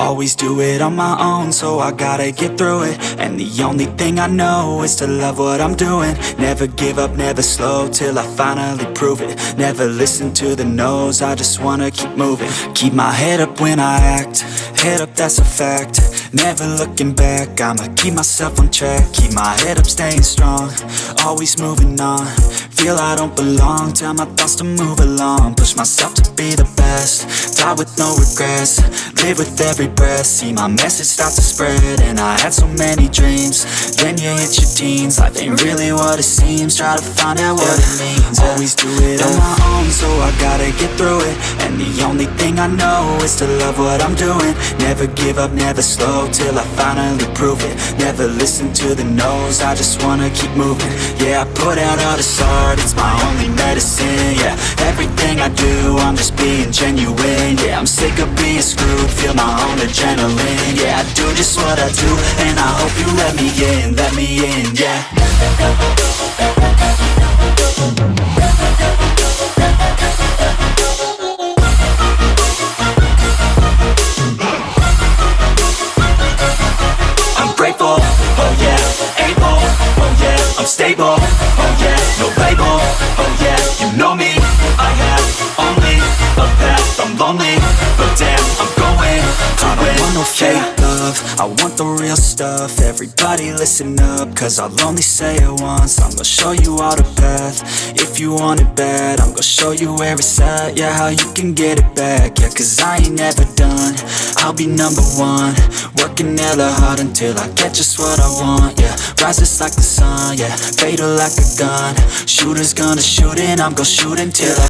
Always do it on my own, so I gotta get through it. And the only thing I know is to love what I'm doing. Never give up, never slow, till I finally prove it. Never listen to the no's, I just wanna keep moving. Keep my head up when I act, head up, that's a fact. Never looking back, I'ma keep myself on track. Keep my head up, staying strong, always moving on. Feel I don't belong, tell my thoughts to move along. Push myself to be the best, die with no regrets. Live with every breath, see my message start to spread. And I had so many dreams, then you hit your teens. Life ain't really what it seems, try to find out what it means. Always do it on my own, so I gotta get through it. And the only thing I know is to love what I'm doing. Never give up, never slow, till I finally prove it. Never listen to the no's, I just wanna keep moving. Yeah, I put out all this art, it's my only medicine. Yeah, everything I do, I'm just being genuine. Yeah, I'm sick of being screwed, feel my own adrenaline. Yeah, I do just what I do, and I hope you let me in, yeah. I'm grateful, oh yeah, able, oh yeah, I'm stable, oh yeah, no label, oh yeah, you know me, I have only a path, I'm lonely, but damn, I'm going to win. I don't want no fake love, I want the real stuff. Everybody listen up, cause I'll only say it once. I'm gonna show you all the path, if you want it bad. I'm gonna show you where it's at, yeah, how you can get it back. Yeah, cause I ain't never done, I'll be number one. Working hella hard until I get just what I want, yeah. Rises like the sun, yeah, fatal like a gun. Shooter's gonna shoot and I'm gonna shoot until I